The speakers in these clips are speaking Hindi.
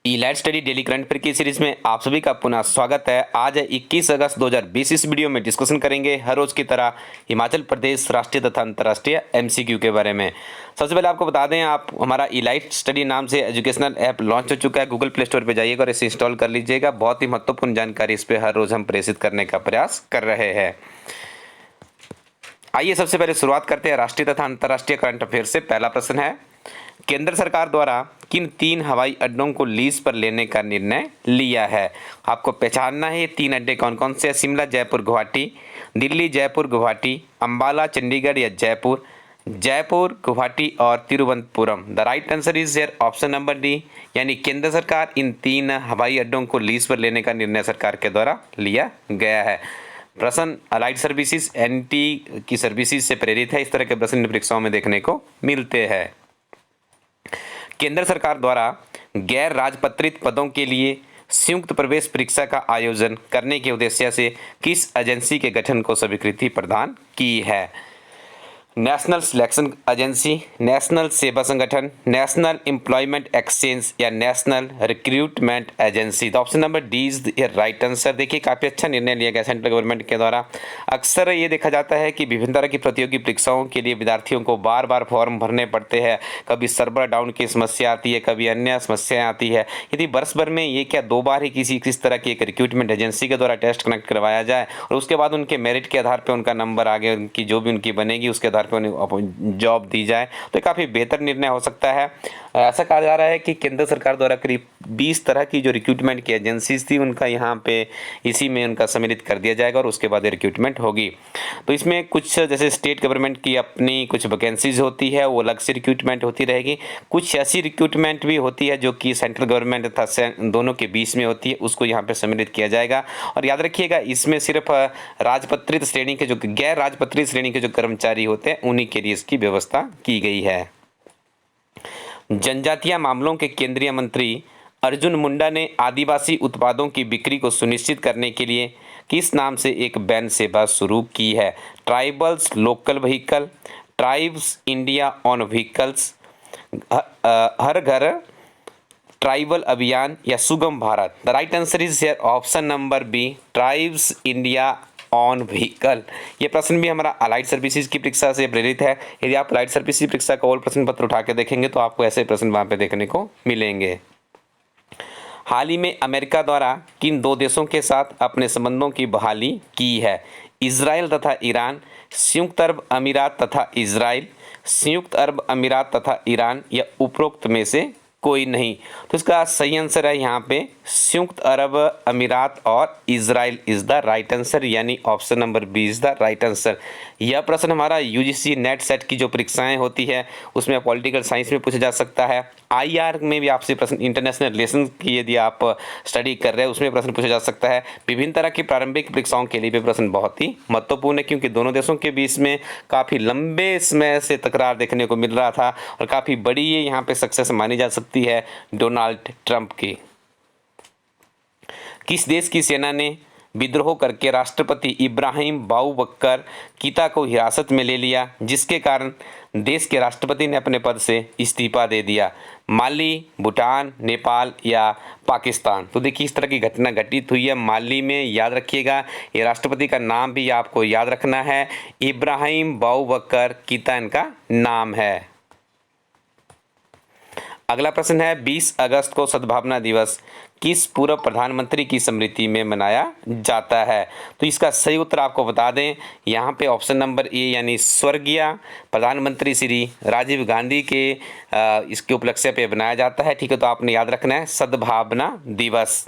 Elite study daily current affair की सीरीज में आप सभी का पुनः स्वागत है। आज है 21 अगस्त 2020। इस वीडियो में डिस्कशन करेंगे हर रोज की तरह हिमाचल प्रदेश राष्ट्रीय तथा अंतर्राष्ट्रीय एमसीक्यू के बारे में। सबसे पहले आपको बता दें, आप हमारा इलाइट स्टडी नाम से एजुकेशनल ऐप लॉन्च हो चुका है। गूगल प्ले स्टोर पर जाइएगा और इसे इंस्टॉल कर लीजिएगा। बहुत ही महत्वपूर्ण जानकारी इस पर हर रोज हम प्रेषित करने का प्रयास कर रहे हैं। आइए सबसे पहले शुरुआत करते हैं राष्ट्रीय तथा अंतर्राष्ट्रीय करंट अफेयर से। पहला प्रश्न है, केंद्र सरकार द्वारा किन 3 हवाई अड्डों को लीज पर लेने का निर्णय लिया है? आपको पहचानना है ये 3 अड्डे कौन कौन से हैं। शिमला जयपुर गुवाहाटी, दिल्ली जयपुर गुवाहाटी, अंबाला चंडीगढ़ या जयपुर, जयपुर गुवाहाटी और Thiruvananthapuram. The right answer is here option number D, यानी केंद्र सरकार इन 3 हवाई अड्डों को लीज पर लेने का निर्णय सरकार के द्वारा लिया गया है। प्रश्न अलाइड सर्विसेज एनटी की सर्विसेज से प्रेरित है। इस तरह के प्रश्न परीक्षाओं में देखने को मिलते हैं। केंद्र सरकार द्वारा गैर राजपत्रित पदों के लिए संयुक्त प्रवेश परीक्षा का आयोजन करने के उद्देश्य से किस एजेंसी के गठन को स्वीकृति प्रदान की है? नेशनल सिलेक्शन एजेंसी, नेशनल सेवा संगठन, नेशनल एम्प्लॉयमेंट एक्सचेंज या नेशनल रिक्रूटमेंट एजेंसी। तो option number D is the right answer. देखिए काफ़ी अच्छा निर्णय लिया गया सेंट्रल गवर्नमेंट के द्वारा। अक्सर ये देखा जाता है कि विभिन्न तरह की प्रतियोगी परीक्षाओं के लिए विद्यार्थियों को बार बार फॉर्म भरने पड़ते हैं। कभी सर्वर डाउन की समस्या आती है, कभी अन्य समस्याएं आती है। यदि वर्ष भर में ये क्या 2 बार ही किस तरह की एक रिक्रूटमेंट एजेंसी के द्वारा टेस्ट कनेक्ट करवाया जाए और उसके बाद उनके मेरिट के आधार पर उनका नंबर आगे उनकी जो भी उनकी बनेगी उसके आधार पे उन्हें जॉब दी जाए, तो काफ़ी बेहतर निर्णय हो सकता है। ऐसा कहा जा रहा है कि केंद्र सरकार द्वारा करीब 20 तरह की जो रिक्रूटमेंट की एजेंसीज थी उनका यहाँ पे इसी में उनका सम्मिलित कर दिया जाएगा और उसके बाद रिक्रूटमेंट होगी। तो इसमें कुछ जैसे स्टेट गवर्नमेंट की अपनी कुछ वैकेंसीज होती है, वो अलग से रिक्रूटमेंट होती रहेगी। कुछ ऐसी रिक्रूटमेंट भी होती है जो कि सेंट्रल गवर्नमेंट तथा दोनों के बीच में होती है, उसको यहाँ पे सम्मिलित किया जाएगा। और याद रखिएगा इसमें सिर्फ राजपत्रित श्रेणी के जो गैर राजपत्रित श्रेणी के जो कर्मचारी होते हैं उन्हीं के लिए इसकी व्यवस्था की गई है। जनजातीय मामलों के केंद्रीय मंत्री अर्जुन मुंडा ने आदिवासी उत्पादों की बिक्री को सुनिश्चित करने के लिए किस नाम से एक वैन सेवा शुरू की है? Tribals local vehicle, tribes India on vehicles, हर घर ट्राइबल अभियान या Sugam Bharat. The right answer is here option number B, tribes India on vehicle. ये प्रश्न भी हमारा अलाइड सर्विसेज की परीक्षा से प्रेरित है। यदि आप अलाइड सर्विसेज परीक्षा का और प्रश्न पत्र उठा के देखेंगे तो आपको ऐसे प्रश्न वहां पे देखने को मिलेंगे। हाल ही में अमेरिका द्वारा किन 2 देशों के साथ अपने संबंधों की बहाली की है? इजराइल तथा ईरान, संयुक्त अरब अमीरात तथा इजराइल, संयुक्त अरब अमीरात तथा ईरान या उपरोक्त में से कोई नहीं। तो इसका सही आंसर है यहाँ पे संयुक्त अरब अमीरात और Israel is the right answer, यानी option number B is the right answer. यह प्रश्न हमारा यूजीसी नेट सेट की जो परीक्षाएं होती है उसमें पॉलिटिकल साइंस में पूछा जा सकता है। आईआर में भी आपसे प्रश्न, इंटरनेशनल रिलेशन की यदि आप स्टडी कर रहे हैं उसमें प्रश्न पूछा जा सकता है। विभिन्न तरह की प्रारंभिक परीक्षाओं के लिए भी प्रश्न बहुत ही महत्वपूर्ण है, क्योंकि दोनों देशों के बीच में काफ़ी लंबे समय से तकरार देखने को मिल रहा था और काफ़ी बड़ी ये यहाँ पे सक्सेस मानी जा सकती है डोनाल्ड ट्रंप की। किस देश की सेना ने विद्रोह करके राष्ट्रपति इब्राहिम बाऊबकर कीता को हिरासत में ले लिया, जिसके कारण देश के राष्ट्रपति ने अपने पद से इस्तीफा दे दिया? माली, भूटान, नेपाल या पाकिस्तान। तो देखिए इस तरह की घटना घटित हुई है माली में। याद रखिएगा ये राष्ट्रपति का नाम भी आपको याद रखना है, इब्राहिम बाऊबकर कीता इनका नाम है। अगला प्रश्न है, 20 अगस्त को सद्भावना दिवस किस पूर्व प्रधानमंत्री की स्मृति में मनाया जाता है? तो इसका सही उत्तर आपको बता दें, यहाँ पे ऑप्शन नंबर ए यानी स्वर्गीय प्रधानमंत्री श्री राजीव गांधी के इसके उपलक्ष्य पे बनाया जाता है। ठीक है, तो आपने याद रखना है सद्भावना दिवस।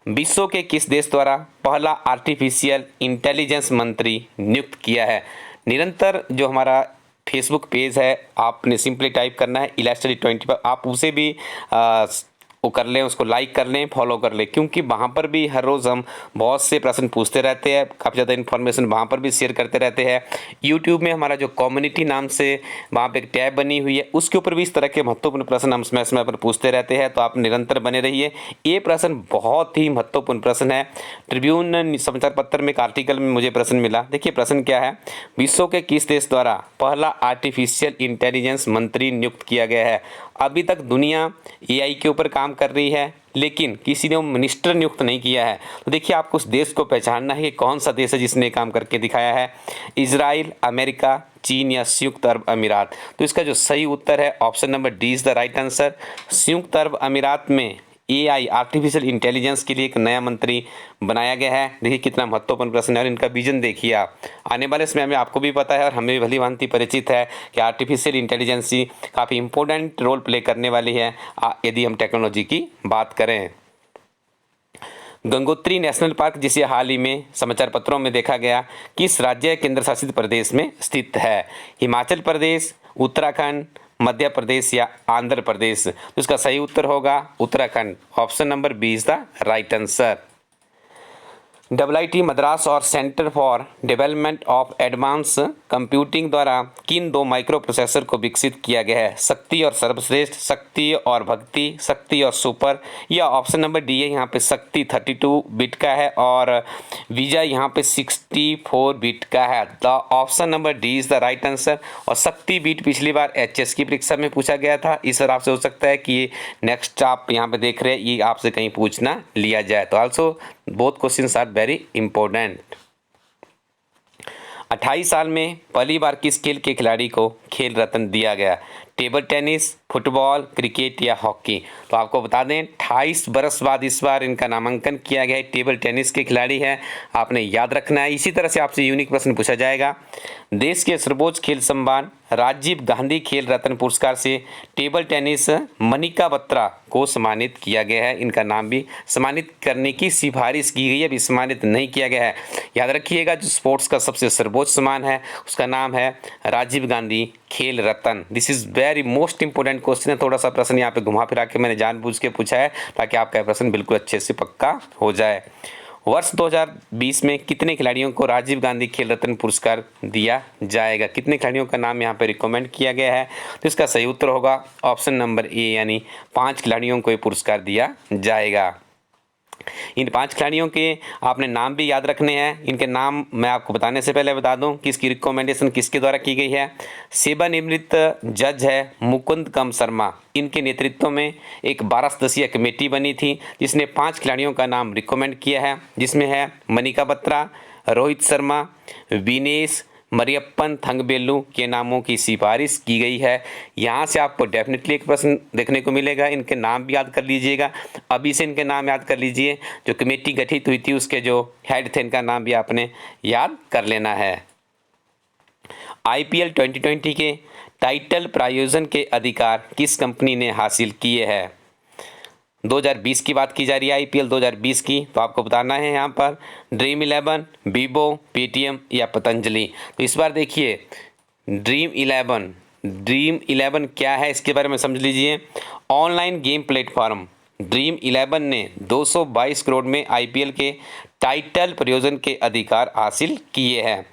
विश्व के किस देश द्वारा पहला आर्टिफिशियल इंटेलिजेंस मंत्री नियुक्त किया है? निरंतर जो हमारा फेसबुक पेज है आपने सिंपली टाइप करना है इलाइट स्टडी 25, आप उसे भी वो कर लें, उसको लाइक कर लें, फॉलो कर लें, क्योंकि वहाँ पर भी हर रोज़ हम बहुत से प्रश्न पूछते रहते हैं, काफ़ी ज़्यादा इन्फॉर्मेशन वहाँ पर भी शेयर करते रहते हैं। यूट्यूब में हमारा जो कम्युनिटी नाम से वहाँ पे एक टैब बनी हुई है, उसके ऊपर भी इस तरह के महत्वपूर्ण प्रश्न हम समय समय पर पूछते रहते हैं, तो आप निरंतर बने रहिए। ये प्रश्न बहुत ही महत्वपूर्ण प्रश्न है। ट्रिब्यून समाचार पत्र में एक आर्टिकल में मुझे प्रश्न मिला। देखिए प्रश्न क्या है, विश्व के किस देश द्वारा पहला आर्टिफिशियल इंटेलिजेंस मंत्री नियुक्त किया गया है? अभी तक दुनिया एआई के ऊपर काम कर रही है, लेकिन किसी ने मिनिस्टर नियुक्त नहीं किया है। तो देखिए आपको उस देश को पहचानना है कि कौन सा देश है जिसने काम करके दिखाया है, इजराइल, अमेरिका, चीन या संयुक्त अरब अमीरात। तो इसका जो सही उत्तर है option number D is the right answer. संयुक्त अरब अमीरात में एआई आर्टिफिशियल इंटेलिजेंस के लिए एक नया मंत्री बनाया गया है। देखिए कितना महत्वपूर्ण प्रश्न है, और इनका विजन देखिए आप। आने वाले समय में आपको भी पता है और हमें भी भली भांति परिचित है कि आर्टिफिशियल इंटेलिजेंस काफ़ी इंपॉर्टेंट रोल प्ले करने वाली है यदि हम टेक्नोलॉजी की बात करें। गंगोत्री नेशनल पार्क, जिसे हाल ही में समाचार पत्रों में देखा गया, किस राज्य या केंद्र शासित प्रदेश में स्थित है? हिमाचल प्रदेश, उत्तराखंड, मध्य प्रदेश या आंध्र प्रदेश? तो इसका सही उत्तर होगा Uttarakhand. Option number B is the right answer. IIT Madras और centre for development of advance computing द्वारा किन दो माइक्रो प्रोसेसर को विकसित किया गया है? शक्ति और सर्वश्रेष्ठ, शक्ति और भक्ति, शक्ति और सुपर, या ऑप्शन नंबर डी है यहाँ पे शक्ति 32 बिट का है और विजय यहाँ पे 64 बिट का है। The option number D is the right answer. और शक्ति बिट पिछली बार एचएस की परीक्षा में पूछा गया था, इस बार आपसे हो सकता है कि नेक्स्ट आप यहाँ पे देख रहे हैं ये आपसे कहीं पूछना लिया जाए। तो also both questions are very important. 28 साल में पहली बार किस खेल के खिलाड़ी को खेल रत्न दिया गया? टेबल टेनिस, फुटबॉल, क्रिकेट या हॉकी? तो आपको बता दें 28 बरस बाद इस बार इनका नामांकन किया गया है। टेबल टेनिस के खिलाड़ी हैं, आपने याद रखना है। इसी तरह से आपसे यूनिक प्रश्न पूछा जाएगा। देश के सर्वोच्च खेल सम्मान राजीव गांधी खेल रत्न पुरस्कार से टेबल टेनिस मनिका बत्रा को सम्मानित किया गया है। इनका नाम भी सम्मानित करने की सिफारिश की गई है, अभी सम्मानित नहीं किया गया है। याद रखिएगा जो स्पोर्ट्स का सबसे सर्वोच्च सम्मान है उसका नाम है Rajiv Gandhi Khel Ratna. This is very most important question है। थोड़ा सा प्रश्न यहाँ पे घुमा फिरा के मैंने जानबूझ के पूछा है ताकि आपका प्रश्न बिल्कुल अच्छे से पक्का हो जाए। वर्ष 2020 में कितने खिलाड़ियों को राजीव गांधी खेल रत्न पुरस्कार दिया जाएगा? कितने खिलाड़ियों का नाम यहाँ पे रिकमेंड किया गया है? तो इसका सही उत्तर होगा ऑप्शन नंबर ए, यानी 5 खिलाड़ियों को ये पुरस्कार दिया जाएगा। इन 5 खिलाड़ियों के आपने नाम भी याद रखने हैं। इनके नाम मैं आपको बताने से पहले बता दूं कि इसकी रिकमेंडेशन किसके द्वारा की गई है। सेवानिवृत्त जज है मुकुंद कम शर्मा, इनके नेतृत्व में एक 12 सदस्यीय कमेटी बनी थी जिसने 5 खिलाड़ियों का नाम रिकमेंड किया है, जिसमें है मनिका बत्रा, रोहित शर्मा, विनेश मरियप्पन थंगबेल्लू के नामों की सिफारिश की गई है। यहाँ से आपको डेफिनेटली एक प्रश्न देखने को मिलेगा, इनके नाम भी याद कर लीजिएगा। अभी से इनके नाम याद कर लीजिए। जो कमेटी गठित हुई थी उसके जो हेड थे इनका नाम भी आपने याद कर लेना है। IPL 2020 के टाइटल प्रायोजन के अधिकार किस कंपनी ने हासिल किए हैं? 2020 की बात की जा रही है IPL 2020 की, तो आपको बताना है यहाँ पर ड्रीम 11, वीवो, पेटीएम या पतंजलि। तो इस बार देखिए ड्रीम 11 क्या है इसके बारे में समझ लीजिए। ऑनलाइन गेम प्लेटफॉर्म ड्रीम 11 ने 222 करोड़ में IPL के टाइटल प्रायोजन के अधिकार हासिल किए हैं।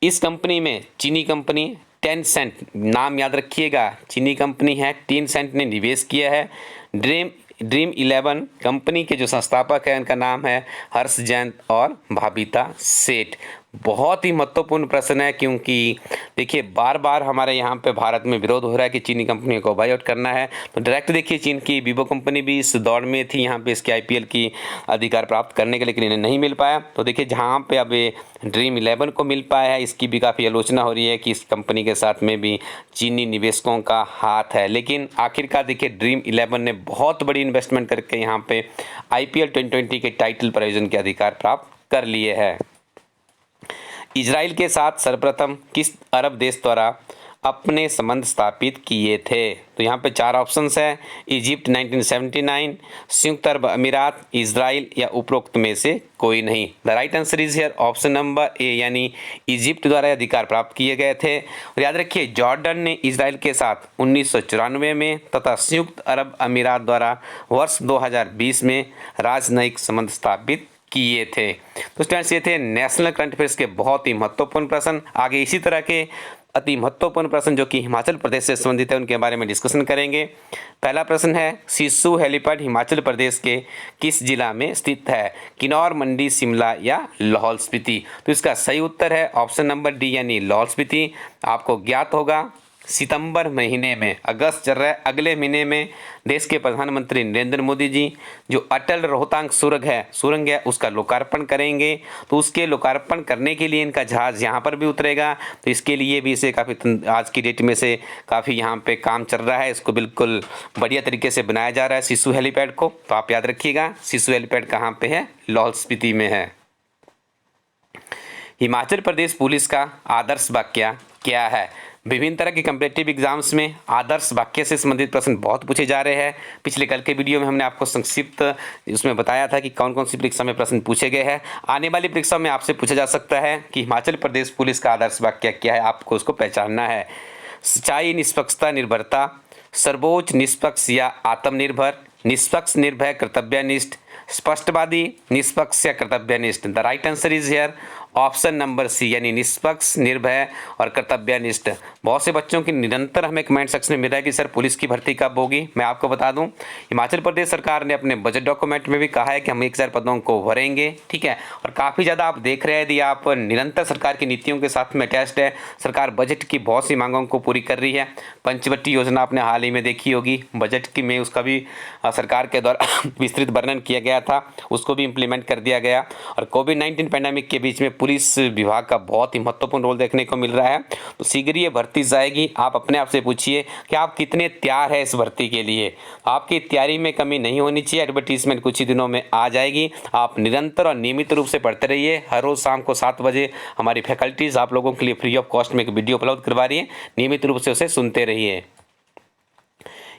इस कंपनी में चीनी कंपनी टेंसेंट, नाम याद रखिएगा, चीनी कंपनी है टेंसेंट ने निवेश किया है। ड्रीम 11 कंपनी के जो संस्थापक हैं उनका नाम है हर्ष जैन और भाबिता सेठ। बहुत ही महत्वपूर्ण प्रश्न है क्योंकि देखिए बार बार हमारे यहाँ पे भारत में विरोध हो रहा है कि चीनी कंपनी को बाई आउट करना है। तो डायरेक्ट देखिए चीन की वीवो कंपनी भी इस दौड़ में थी यहाँ पे इसके IPL की अधिकार प्राप्त करने के, लेकिन इन्हें नहीं मिल पाया। तो देखिए जहाँ पे अब ड्रीम 11 को मिल पाया है इसकी भी काफ़ी आलोचना हो रही है कि इस कंपनी के साथ में भी चीनी निवेशकों का हाथ है। लेकिन आखिरकार देखिए ड्रीम 11 ने बहुत बड़ी इन्वेस्टमेंट करके यहाँ पे IPL 2020 के टाइटल प्रायोजन के अधिकार प्राप्त कर लिए हैं। इजराइल के साथ सर्वप्रथम किस अरब देश द्वारा अपने संबंध स्थापित किए थे? तो यहाँ पे 4 ऑप्शंस है, इजिप्ट 1979, संयुक्त अरब अमीरात, इजराइल या उपरोक्त में से कोई नहीं। The right answer is here option number A, यानी इजिप्ट द्वारा अधिकार प्राप्त किए गए थे। और याद रखिए, जॉर्डन ने इजराइल के साथ 1994 में तथा संयुक्त अरब अमीरात द्वारा वर्ष 2020 में राजनयिक संबंध स्थापित किए थे। तो स्टूडेंट्स, ये थे नेशनल करंट अफेयर्स के बहुत ही महत्वपूर्ण प्रश्न। आगे इसी तरह के अति महत्वपूर्ण प्रश्न जो कि हिमाचल प्रदेश से संबंधित है उनके बारे में डिस्कशन करेंगे। पहला प्रश्न है, सिसु हेलीपैड हिमाचल प्रदेश के किस जिला में स्थित है? किन्नौर, मंडी, शिमला या लाहौल स्पीति? तो इसका सही उत्तर है ऑप्शन नंबर डी, यानी लाहौल स्पीति। आपको ज्ञात होगा सितंबर महीने में, अगस्त चल रहा है, अगले महीने में देश के प्रधानमंत्री नरेंद्र मोदी जी जो अटल रोहतांग सुरंग है उसका लोकार्पण करेंगे। तो उसके लोकार्पण करने के लिए इनका जहाज़ यहाँ पर भी उतरेगा। तो इसके लिए भी इसे काफ़ी आज की डेट में से काफ़ी यहाँ पे काम चल रहा है। इसको बिल्कुल बढ़िया तरीके से बनाया जा रहा है सिसु हेलीपैड को। तो आप याद रखिएगा, सिसु हेलीपैड कहाँ पे है? लाहौल स्पीति में है। हिमाचल प्रदेश पुलिस का आदर्श वाक्य क्या है? विभिन्न तरह के कम्पिटिटिव एग्जाम्स में आदर्श वाक्य से संबंधित प्रश्न बहुत पूछे जा रहे हैं। पिछले कल के वीडियो में हमने आपको संक्षिप्त उसमें बताया था कि कौन कौन सी परीक्षा में प्रश्न पूछे गए हैं। आने वाली परीक्षा में आपसे पूछा जा सकता है कि हिमाचल प्रदेश पुलिस का आदर्श वाक्य क्या है, आपको उसको पहचानना है। सच्चाई, निष्पक्षता, निर्भरता, सर्वोच्च, निष्पक्ष या आत्मनिर्भर, निष्पक्ष, निर्भय, कर्तव्यनिष्ठ, स्पष्टवादी, निष्पक्ष या कर्तव्यनिष्ठ। The right answer is here option number C, यानी निष्पक्ष, निर्भय और कर्तव्यनिष्ठ। बहुत से बच्चों की निरंतर हमें कमेंट सेक्शन में मिल रहा है कि सर पुलिस की भर्ती कब होगी। मैं आपको बता दूं, हिमाचल प्रदेश सरकार ने अपने बजट डॉक्यूमेंट में भी कहा है कि हम 1000 पदों को भरेंगे, ठीक है। और काफ़ी ज़्यादा आप देख रहे हैं, यदि आप निरंतर सरकार की नीतियों के साथ में अटैच्ड है, सरकार बजट की बहुत सी मांगों को पूरी कर रही है। पंचवटी योजना आपने हाल ही में देखी होगी, बजट की में उसका भी सरकार के द्वारा विस्तृत वर्णन किया गया था, उसको भी इम्प्लीमेंट कर दिया गया। और कोविड-19 पैंडेमिक के बीच में पुलिस विभाग का बहुत ही महत्वपूर्ण रोल देखने को मिल रहा है। तो शीघ्र ये भर्ती जाएगी। आप अपने आप से पूछिए कि आप कितने तैयार हैं इस भर्ती के लिए। आपकी तैयारी में कमी नहीं होनी चाहिए। एडवर्टीजमेंट कुछ ही दिनों में आ जाएगी। आप निरंतर और नियमित रूप से पढ़ते रहिए। हर रोज़ शाम को 7 बजे हमारी फैकल्टीज़ आप लोगों के लिए फ्री ऑफ कॉस्ट में एक वीडियो उपलब्ध करवा रही है, नियमित रूप से उसे सुनते रहिए।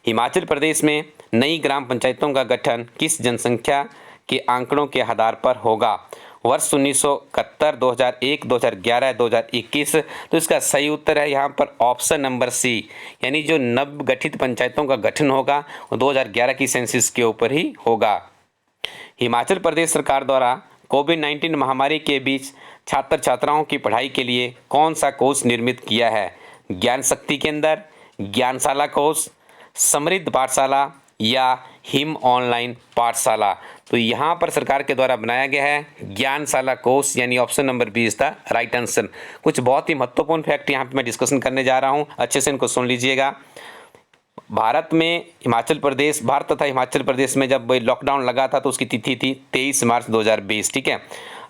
हिमाचल प्रदेश में नई ग्राम पंचायतों का गठन किस जनसंख्या के आंकड़ों के आधार पर होगा? वर्ष 1971, 2001, 2011, 2021। तो इसका सही उत्तर है यहाँ पर ऑप्शन नंबर सी, यानी जो नव गठित पंचायतों का गठन होगा वो 2011 की सेंसस के ऊपर ही होगा। हिमाचल प्रदेश सरकार द्वारा कोविड-19 महामारी के बीच छात्र छात्राओं की पढ़ाई के लिए कौन सा कोर्स निर्मित किया है? ज्ञान शक्ति केंद्र, ज्ञानशाला कोर्स, समृद्ध पाठशाला या हिम ऑनलाइन पाठशाला? तो यहाँ पर सरकार के द्वारा बनाया गया है ज्ञानशाला कोर्स, यानी option number B is the right answer. कुछ बहुत ही महत्वपूर्ण फैक्ट यहाँ पे मैं डिस्कशन करने जा रहा हूँ, अच्छे से इनको सुन लीजिएगा। भारत तथा हिमाचल प्रदेश में जब लॉकडाउन लगा था तो उसकी तिथि थी 23 मार्च 2020, ठीक है।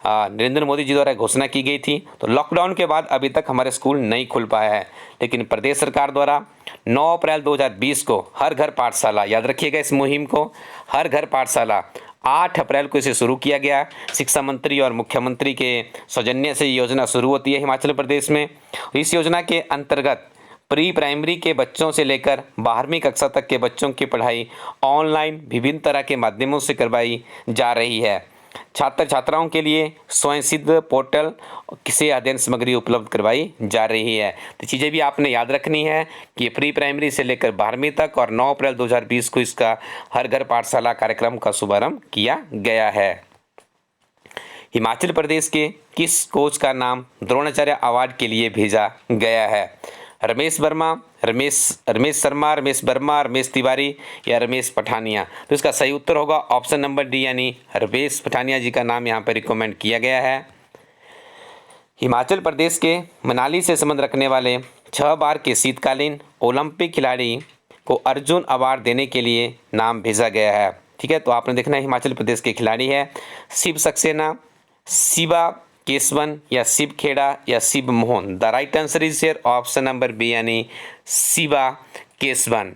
नरेंद्र मोदी जी द्वारा घोषणा की गई थी। तो लॉकडाउन के बाद अभी तक हमारे स्कूल नहीं खुल पाया है, लेकिन प्रदेश सरकार द्वारा 9 अप्रैल 2020 को हर घर पाठशाला, याद रखिएगा इस मुहिम को, हर घर पाठशाला 8 अप्रैल को इसे शुरू किया गया। शिक्षा मंत्री और मुख्यमंत्री के सौजन्य से ये योजना शुरू होती है हिमाचल प्रदेश में। इस योजना के अंतर्गत प्री प्राइमरी के बच्चों से लेकर 12वीं कक्षा तक के बच्चों की पढ़ाई ऑनलाइन विभिन्न तरह के माध्यमों से करवाई जा रही है। छात्र छात्राओं के लिए स्वयं सिद्ध पोर्टल से अध्ययन सामग्री उपलब्ध करवाई जा रही है। तो चीज़ें भी आपने याद रखनी है कि प्री प्राइमरी से लेकर 12वीं तक और 9 अप्रैल 2020 को इसका हर घर पाठशाला कार्यक्रम का शुभारंभ किया गया है। हिमाचल प्रदेश के किस कोच का नाम द्रोणाचार्य अवार्ड के लिए भेजा गया है? रमेश वर्मा, रमेश शर्मा, रमेश वर्मा, रमेश तिवारी या रमेश पठानिया? तो इसका सही उत्तर होगा ऑप्शन नंबर डी, यानी रमेश पठानिया जी का नाम यहाँ पर रिकमेंड किया गया है। हिमाचल प्रदेश के मनाली से संबंध रखने वाले 6 बार के शीतकालीन ओलंपिक खिलाड़ी को अर्जुन अवार्ड देने के लिए नाम भेजा गया है, ठीक है। तो आपने देखना है हिमाचल प्रदेश के खिलाड़ी है शिव सक्सेना, शिवा केसवन या शिव खेड़ा या Shiv Mohan. The right answer is here option number B, यानी शिवा केसवन।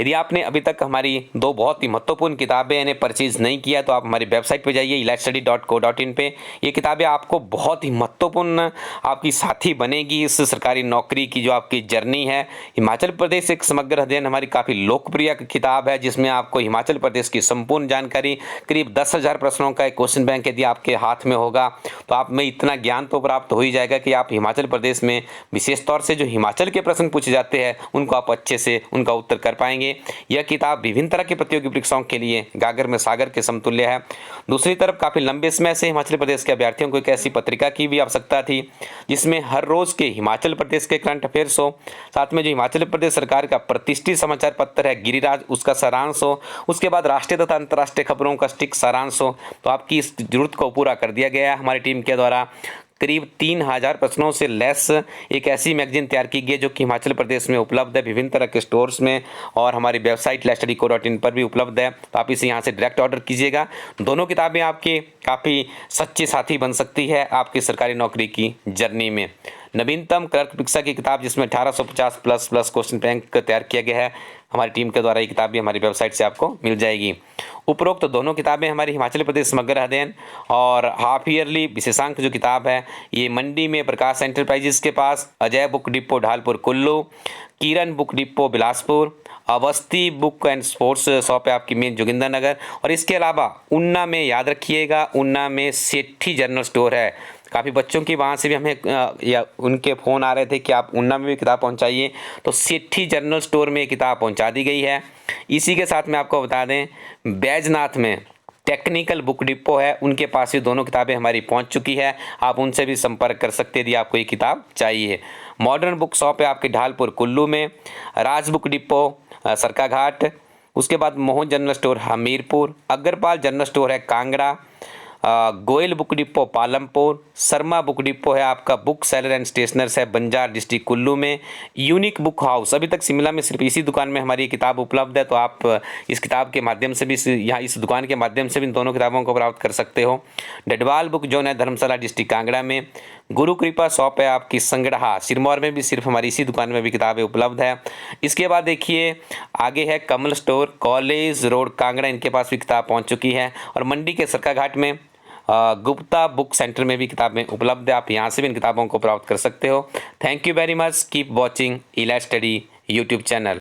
यदि आपने अभी तक हमारी 2 बहुत ही महत्वपूर्ण किताबें इन्हें परचेज नहीं किया तो आप हमारी वेबसाइट पर जाइए elitestudy.co.in पे। ये किताबें आपको बहुत ही महत्वपूर्ण आपकी साथी बनेगी इस सरकारी नौकरी की जो आपकी जर्नी है। हिमाचल प्रदेश एक समग्र अध्ययन हमारी काफ़ी लोकप्रिय किताब है, जिसमें आपको हिमाचल प्रदेश की संपूर्ण जानकारी, करीब 10,000 प्रश्नों का एक क्वेश्चन बैंक यदि आपके हाथ में होगा तो आप में इतना ज्ञान तो प्राप्त हो ही जाएगा कि आप हिमाचल प्रदेश में विशेष तौर से जो हिमाचल के प्रश्न पूछे जाते हैं उनको आप अच्छे से उनका उत्तर कर पाएंगे। यह किताब विभिन्न तरह की प्रतियोगी परीक्षाओं के लिए गागर में सागर के समतुल्य है। दूसरी तरफ काफ़ी लंबे समय से हिमाचल प्रदेश के अभ्यर्थियों को एक ऐसी पत्रिका की भी आवश्यकता थी जिसमें हर रोज के हिमाचल प्रदेश के करंट अफेयर्स हो, साथ में जो हिमाचल प्रदेश सरकार का प्रतिष्ठित समाचार पत्र है गिरिराज उसका सारांश हो, उसके बाद राष्ट्रीय तथा अंतर्राष्ट्रीय खबरों का स्टिक सारांश हो। तो आपकी इस जरूरत को पूरा कर दिया गया है हमारी टीम के द्वारा। करीब 3,000 प्रश्नों से लेस एक ऐसी मैगजीन तैयार की गई है जो कि हिमाचल प्रदेश में उपलब्ध है विभिन्न तरह के स्टोर्स में और हमारी वेबसाइट elitestudy.co.in पर भी उपलब्ध है। तो आप इसे यहाँ से डायरेक्ट ऑर्डर कीजिएगा। दोनों किताबें आपके काफ़ी सच्चे साथी बन सकती है आपकी सरकारी नौकरी की जर्नी में। नवीनतम क्लर्क परीक्षा की किताब जिसमें 1850 प्लस क्वेश्चन बैंक तैयार किया गया है हमारी टीम के द्वारा, ये किताब भी हमारी वेबसाइट से आपको मिल जाएगी। उपरोक्त दोनों किताबें हमारी हिमाचल प्रदेश समग्र अध्ययन और हाफ ईयरली विशेषांक जो किताब है ये मंडी में प्रकाश एंटरप्राइजेस के पास, Ajay book depot Dhalpur Kullu, Kiran book depot Bilaspur, Awasthi book and sports shop है आपकी मेन जोगिंदरनगर, और इसके अलावा ऊना में याद रखिएगा ऊना में सेठी जनरल स्टोर है। काफ़ी बच्चों की वहाँ से भी हमें या उनके फ़ोन आ रहे थे कि आप ऊना में भी किताब पहुँचाइए, तो सेठी जनरल स्टोर में किताब पहुँचा दी गई है। इसी के साथ में आपको बता दें बैजनाथ में टेक्निकल बुक डिपो है, उनके पास भी दोनों किताबें हमारी पहुंच चुकी है, आप उनसे भी संपर्क कर सकते हैं यदि आपको ये किताब चाहिए। मॉडर्न बुक शॉप है आपके ढालपुर कुल्लू में, राज बुक डिपो सरकाघाट, उसके बाद Mohan general store Hamirpur, Agrapal general store है Kangra, Goyal book depot Palampur, Sharma book depot है आपका बुक सेलर एंड स्टेशनर्स है बंजार डिस्ट्रिक्ट कुल्लू में, यूनिक बुक हाउस अभी तक शिमला में सिर्फ इसी दुकान में हमारी ये किताब उपलब्ध है, तो आप इस किताब के माध्यम से भी यहाँ इस दुकान के माध्यम से भी इन दोनों किताबों को प्राप्त कर सकते हो। डडवाल बुक जोन है धर्मशाला डिस्ट्रिक्ट कांगड़ा में, गुरु कृपा शॉप है आपकी संगड़हा सिरमौर में भी सिर्फ हमारी इसी दुकान में भी किताबें उपलब्ध है। इसके बाद देखिए आगे है कमल स्टोर कॉलेज रोड कांगड़ा, इनके पास भी किताब पहुँच चुकी है, और मंडी के सरकाघाट में गुप्ता बुक सेंटर में भी किताबें उपलब्ध है, आप यहाँ से भी इन किताबों को प्राप्त कर सकते हो। Thank you very much, keep watching elite study YouTube channel.